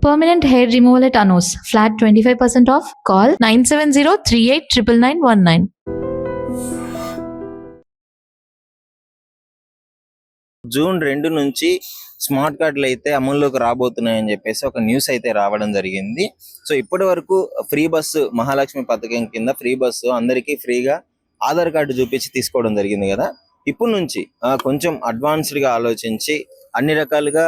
Permanent hair removal at Anos. Flat 25% off. Call 970-389919. June 2 నుంచి smart కార్డులు అయితే అమల్లోకి రాబోతున్నాయని చెప్పేసి ఒక న్యూస్ అయితే రావడం జరిగింది. సో ఇప్పటి వరకు ఫ్రీ బస్సు మహాలక్ష్మి పథకం కింద ఫ్రీ బస్సు అందరికీ ఫ్రీగా ఆధార్ కార్డు చూపించి తీసుకోవడం జరిగింది కదా. ఇప్పటి నుంచి కొంచెం అడ్వాన్స్డ్ గా ఆలోచించి అన్ని రకాలుగా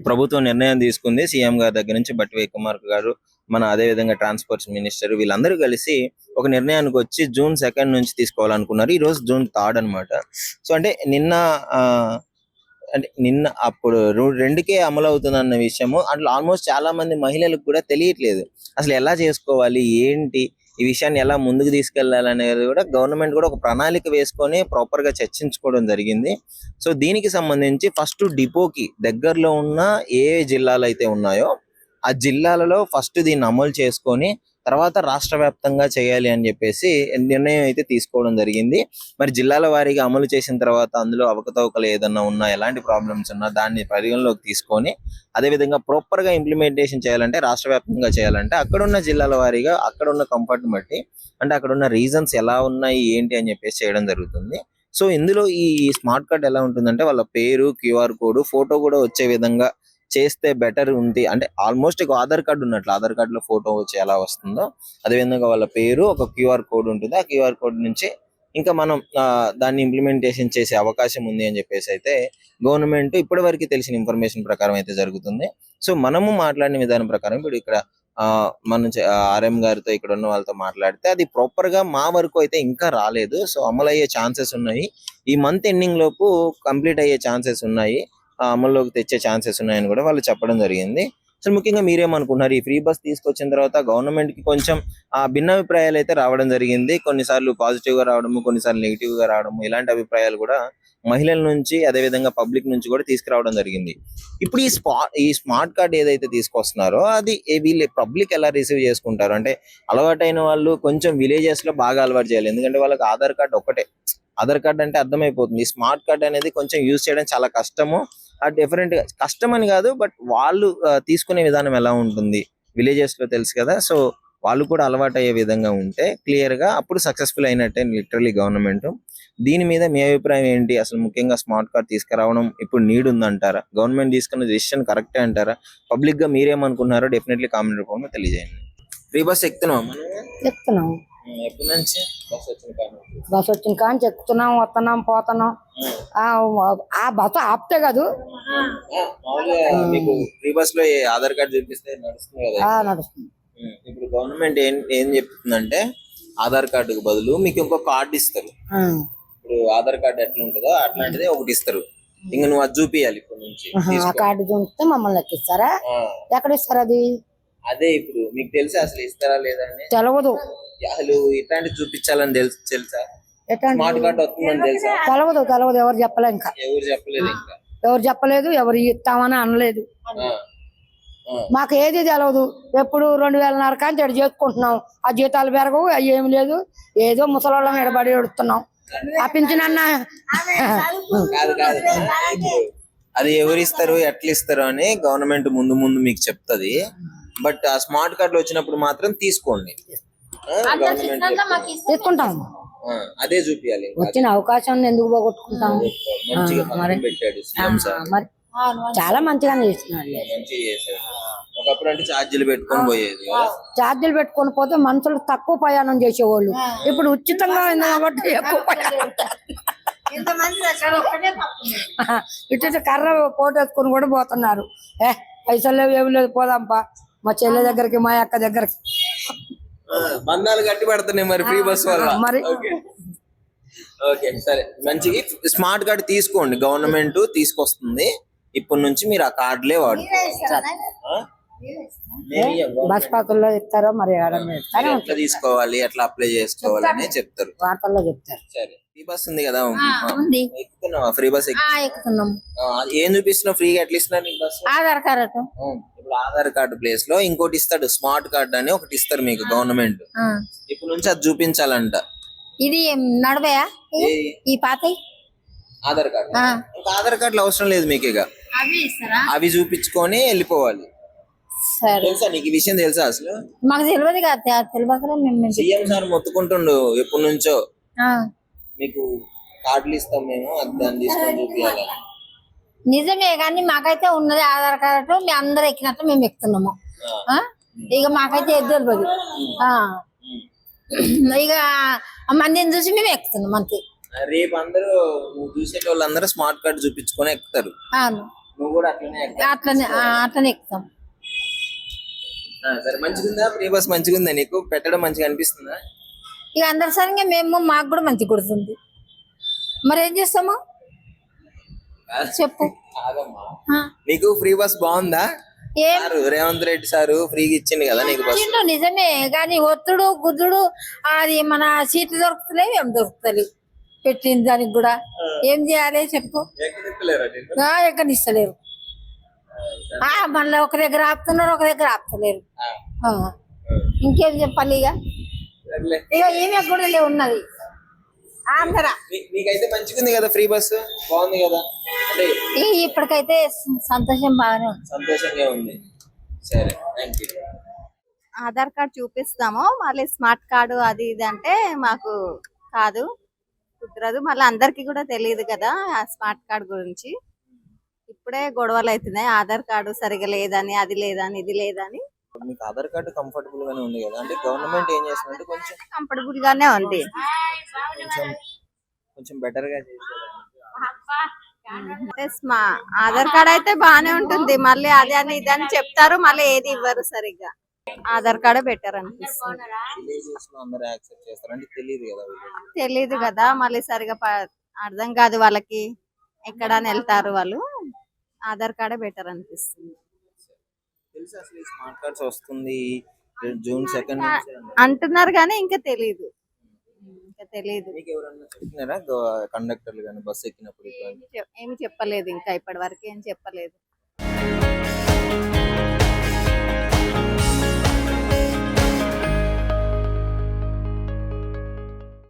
ప్రభుత్వం నిర్ణయం తీసుకుంది. సీఎం గారి దగ్గర నుంచి బట్టి విక్రమార్క గారు, మన అదే విధంగా ట్రాన్స్పోర్ట్ మినిస్టర్, వీళ్ళందరూ కలిసి ఒక నిర్ణయానికి వచ్చి జూన్ 2 నుంచి తీసుకోవాలనుకున్నారు. ఈ రోజు జూన్ 3 అనమాట. సో అంటే నిన్న అప్పుడు 2కే అమలు అవుతుందన్న విషయము అట్లా ఆల్మోస్ట్ చాలా మంది మహిళలకు కూడా తెలియట్లేదు అసలు ఎలా చేసుకోవాలి, ఏంటి ఈ విషయాన్ని ఎలా ముందుకు తీసుకెళ్లాలనేది కూడా గవర్నమెంట్ కూడా ఒక ప్రణాళిక వేసుకొని ప్రాపర్ గా చర్చించుకోవడం జరిగింది. సో దీనికి సంబంధించి ఫస్ట్ డిపోకి దగ్గరలో ఉన్న ఏ జిల్లాలు అయితే ఉన్నాయో ఆ జిల్లాలలో ఫస్ట్ దీన్ని అమలు చేసుకొని తర్వాత రాష్ట్ర వ్యాప్తంగా చేయాలి అని చెప్పేసి నిర్ణయం అయితే తీసుకోవడం జరిగింది. మరి జిల్లాల వారీగా అమలు చేసిన తర్వాత అందులో అవకతవకలు ఏదన్నా ఉన్నా, ఎలాంటి ప్రాబ్లమ్స్ ఉన్నా దాన్ని పరిగణలోకి తీసుకొని అదేవిధంగా ప్రాపర్ గా ఇంప్లిమెంటేషన్ చేయాలంటే, రాష్ట్ర వ్యాప్తంగా చేయాలంటే అక్కడున్న జిల్లాల వారీగా అక్కడున్న కంఫర్ట్ బట్టి, అంటే అక్కడున్న రీజన్స్ ఎలా ఉన్నాయి ఏంటి అని చెప్పేసి చేయడం జరుగుతుంది. సో ఇందులో ఈ స్మార్ట్ కార్డ్ ఎలా ఉంటుందంటే వాళ్ళ పేరు, క్యూఆర్ కోడ్, ఫోటో కూడా వచ్చే విధంగా చేస్తే బెటర్ ఉంది. అంటే ఆల్మోస్ట్ ఒక ఆధార్ కార్డు ఉన్నట్లు, ఆధార్ కార్డు లో ఫోటో వచ్చి ఎలా వస్తుందో అదేవిధంగా వాళ్ళ పేరు, ఒక క్యూఆర్ కోడ్ ఉంటుంది. ఆ క్యూఆర్ కోడ్ నుంచి ఇంకా మనం దాన్ని ఇంప్లిమెంటేషన్ చేసే అవకాశం ఉంది అని చెప్పేసి అయితే గవర్నమెంట్ ఇప్పటి వరకు తెలిసిన ఇన్ఫర్మేషన్ ప్రకారం అయితే జరుగుతుంది. సో మనము మాట్లాడిన విధానం ప్రకారం ఇప్పుడు ఇక్కడ మన ఆర్ఎం గారితో ఇక్కడ ఉన్న వాళ్ళతో మాట్లాడితే అది ప్రాపర్ గా మా వరకు అయితే ఇంకా రాలేదు. సో అమలు అయ్యే ఛాన్సెస్ ఉన్నాయి, ఈ మంత్ ఎండింగ్ లోపు కంప్లీట్ అయ్యే ఛాన్సెస్ ఉన్నాయి, అమల్లోకి తెచ్చే ఛాన్సెస్ ఉన్నాయని కూడా వాళ్ళు చెప్పడం జరిగింది. అసలు ముఖ్యంగా మీరేమనుకుంటున్నారు? ఈ ఫ్రీ బస్ తీసుకొచ్చిన తర్వాత గవర్నమెంట్ కి కొంచెం భిన్నాభిప్రాయాలు అయితే రావడం జరిగింది. కొన్నిసార్లు పాజిటివ్ గా రావడము, కొన్నిసార్లు నెగిటివ్ గా రావడము, ఇలాంటి అభిప్రాయాలు కూడా మహిళల నుంచి అదే విధంగా పబ్లిక్ నుంచి కూడా తీసుకురావడం జరిగింది. ఇప్పుడు ఈ స్మార్ట్ కార్డ్ ఏదైతే తీసుకొస్తున్నారో అది వీళ్ళు పబ్లిక్ ఎలా రిసీవ్ చేసుకుంటారు? అంటే అలవాటైన వాళ్ళు కొంచెం విలేజెస్ లో బాగా అలవాటు చేయాలి, ఎందుకంటే వాళ్ళకి ఆధార్ కార్డ్ ఒక్కటే. ఆధార్ కార్డ్ అంటే అర్థమైపోతుంది. స్మార్ట్ కార్డ్ అనేది కొంచెం యూజ్ చేయడం చాలా కష్టము. డిఫరెంట్ గా కష్టం అని కాదు, బట్ వాళ్ళు తీసుకునే విధానం ఎలా ఉంటుంది విలేజెస్ లో తెలుసు కదా. సో వాళ్ళు కూడా అలవాటు అయ్యే విధంగా ఉంటే క్లియర్ గా అప్పుడు సక్సెస్ఫుల్ అయినట్టే లిటరలీ గవర్నమెంట్. దీని మీద మీ అభిప్రాయం ఏంటి? అసలు ముఖ్యంగా స్మార్ట్ కార్డ్ తీసుకురావడం ఇప్పుడు నీడ్ ఉందంటారా? గవర్నమెంట్ తీసుకున్న డిసిషన్ కరెక్టే అంటారా? పబ్లిక్ గా మీరేమనుకున్నారో డెఫినెట్లీ కామెంట్ రూపంలో తెలియజేయండి. ఫ్రీ బస్ ఎక్కుతున్నాం ఎప్పటి నుంచి? బస్ వచ్చిన కానీ ఎక్కుతున్నాం, వస్తున్నాం, పోతున్నాం. ఆ బస్సు ఆపితే కాదు మీకు ఫ్రీ బస్ లో ఆధార్ కార్డు చూపిస్తే నడుస్తుంది కదా? నడుస్తుంది. ఇప్పుడు గవర్నమెంట్ ఏం చెప్తుందంటే ఆధార్ కార్డుకు బదులు మీకు ఇంకో కార్డు ఇస్తారు. ఇప్పుడు ఆధార్ కార్డు ఎట్లా ఉంటుందో అట్లాంటిదే ఒకటి ఇస్తారు. ఇంకా నువ్వు అది చూపియాలి ఇప్పటి నుంచి. ఆ కార్డు చూపిస్తే మమ్మల్ని ఎక్కిస్తారా? ఎక్కడ ఇస్తారు అది? అదే ఇప్పుడు మీకు తెలుసా అసలు ఇస్తారా లేదని? తెలవదు. అసలు ఇట్లాంటి చూపించాలని తెలుసా? స్మార్ట్ కార్డు వస్తుందని తెలుసా? తెలవదు. ఎవరు చెప్పలేదు, ఇంకా ఎవరు చెప్పలేదు, ఎవరు ఇస్తామని అనలేదు. మాకు ఏది తెలవదు. ఎప్పుడు 2000 కానీ చెడు చేసుకుంటున్నాం. ఆ జీతాలు పెరగవు, అవి ఏమి లేదు. ఏదో ముసలోళ్ళం ఎడబడి ఎడుతున్నాం. ఆ పింఛనన్నా అది ఎవరు ఇస్తారు, ఎట్లా ఇస్తారు అని గవర్నమెంట్ ముందు మీకు చెప్తుంది. బట్ ఆ స్మార్ట్ కార్డులు వచ్చినప్పుడు మాత్రం తీసుకోండి. తీసుకుంటాం. అదే చూపియాలి. వచ్చిన అవకాశం ఎందుకు పోగొట్టుకుంటాం? మరి చాలా మంచిగానే చేస్తున్నాడు. ఒకప్పుడు అంటే ఛార్జీలు పెట్టుకొని పోయేది. ఛార్జీలు పెట్టుకొని పోతే మనుషులు తక్కువ ప్రయాణం చేసేవాళ్ళు. ఇప్పుడు ఉచితంగా కాబట్టి ఎక్కువ ప్రయాణం. ఇటు కర్ర పోటేసుకొని కూడా పోతున్నారు. పైసలు లేవు, ఏమి లేదు, పోదాంపా మా చెల్లె దగ్గరికి, మా అక్క దగ్గరికి. బంధాలు గట్టి పడుతున్నాయి మరి ఫ్రీ బస్ వల్ల. మరి ఓకే సరే, మంచిగా స్మార్ట్ కార్డ్ తీసుకోండి. గవర్నమెంట్ తీసుకొస్తుంది. ఇప్పటి నుంచి మీరు ఆ కార్డులే వాడుకోవాలి. బస్ పాకుల్లో చెప్తారో మరి ఎట్లా తీసుకోవాలి, ఎట్లా అప్లై చేసుకోవాలి అని చెప్తారు, వార్తల్లో చెప్తారు. సరే, ఫ్రీ బస్ ఉంది కదా, ఎక్కుతున్నావా? Free bus ఎక్కుతున్నాం. ఏం చూపిస్తున్నావు? ఫ్రీగా ఎట్లా ఇస్తున్నారు నీకు బస్? ఆధార్ కార్డు. ఇప్పుడు ఆధార్ కార్డు ప్లేస్ లో ఇంకోటి ఇస్తాడు, స్మార్ట్ కార్డ్ అని ఒకటి ఇస్తారు మీకు గవర్నమెంట్. ఇప్పుడు నుంచి అది చూపించాలంట. ఇది నడవయా ఈ పాత ఆధార్ కార్డు? ఇంకా ఆధార్ కార్డులు అవసరం లేదు మీకు. ఇక అవి ఇస్తారా? అవి చూపించుకొని వెళ్ళిపోవాలి. సరే, తెలుసా నీకు ఈ విషయం? తెలుసా అసలు? మాకు తెలియదు కదా, తెలియకనే మేము సీఎం సార్ మొత్తుకుంటుండు ఎప్పటి నుంచో, ఆ, మీకు కార్డులు ఇస్తాం మేము, అది దాన్ని తీసుకొని చూపించాలి. నిజమే కానీ మాకైతే ఉన్నది ఆధార్ కార్డు. మేము అందరు ఎక్కినట్టు మేము ఎక్కుతున్నాము. ఆ? ఇక మాకైతే ఏది తెలియదు. ఆ. ఇక మందిని చూసి మేము ఎక్కుతున్నాం అంతే. రేపు అందరూ నువ్వు చూసే వాళ్ళందరూ స్మార్ట్ కార్డు చూపించుకొని ఎక్కుతారు. అవును, నువ్వు కూడా అట్లనే ఎక్కుతావు. అట్లనే ఎక్కుతాం. సరే, మంచిగుందా ఫ్రీ బస్? మంచిగుందా? నీకు పెట్టడం మంచిగా అనిపిస్తుందా? ఇక అందరి సరిగా మాకు కూడా మంచి కుడుతుంది. మరి ఏం చేస్తాము చెప్పు. కాదమ్మా, ఆ. నీకు ఫ్రీ బస్ బాగుందా? ఏం సారు రేవంత్ రెడ్డి సారు ఫ్రీగా ఇచ్చింది కదా నీకు బస్. ఇల్లు నిజమే కానీ ఒత్తుడు గుద్దుడు అది మన సీట్లు దొరుకుతలేవు, ఏం దొరుకుతలేవు. పెట్టింది దానికి కూడా ఏం చేయాలి చెప్పు. ఎక్కడిస్తలేరు. మళ్ళీ ఒక దగ్గర ఆపుతున్నారు, ఒక దగ్గర ఆపుతలేరు. ఆ. ఇంకేం చెప్పాలి ఇక. ఇక ఈమె కూడా ఉన్నది ఆంధ్ర. నీకైతే మంచిగుంది కదా ఫ్రీ బస్? బాగుంది కదా? అంటే ఇప్పటికైతే సంతోషం బాగానే ఉంది. సంతోషంగా ఉంది. సరే, థ్యాంక్ యూ. ఆధార్ కార్డ్ చూపిస్తాము, మళ్ళీ స్మార్ట్ కార్డు అది ఇది అంటే మాకు కాదు, కుదరదు. మళ్ళీ అందరికి కూడా తెలియదు కదా ఆ స్మార్ట్ కార్డు గురించి. ఇప్పుడే గొడవలు అవుతున్నాయి, ఆధార్ కార్డు సరిగా లేదని, అది లేదని, ఇది లేదని. మీకు ఆధార్ కార్డు కంఫర్టబుల్ గానే ఉంది కదా? అంటే గవర్నమెంట్ ఏం చేస్తుందంటే కొంచెం కంఫర్టబుల్ గానే ఉంది. కొంచెం కొంచెం బెటర్ గా చేసేది. అంటే ఆధార్ కార్డ్ అయితే బానే ఉంటుంది, మళ్ళీ అది అని ఇది అని చెప్తారు, మళ్ళీ ఏది ఇవ్వరు సరిగ్గా. ఆధార్ కార్డే బెటర్ అనిపిస్తుంది. విలేజెస్ లో అందరూ యాక్సెప్ట్ చేస్తారు అంటే తెలియదు కదా వీళ్ళకి. తెలీదు కదా, మళ్ళీ సరిగా అర్థం కాదు వాళ్ళకి, ఎక్కడ వెళ్తారు వాళ్ళు. ఆధార్ కార్డే బెటర్ అనిపిస్తుంది. తెలుసా అసలు స్మార్ట్ కార్డ్స్ వస్తుంది జూన్ 2 నుంచి అంటున్నారు కానీ ఇంకా తెలీదు. మీకు ఎవరన్నా చెప్పినారా కండక్టర్లు కానీ బస్ ఎక్కినప్పుడు? ఏమి చెప్పలేదు, ఇంకా ఇప్పటి వరకు ఏం చెప్పలేదు.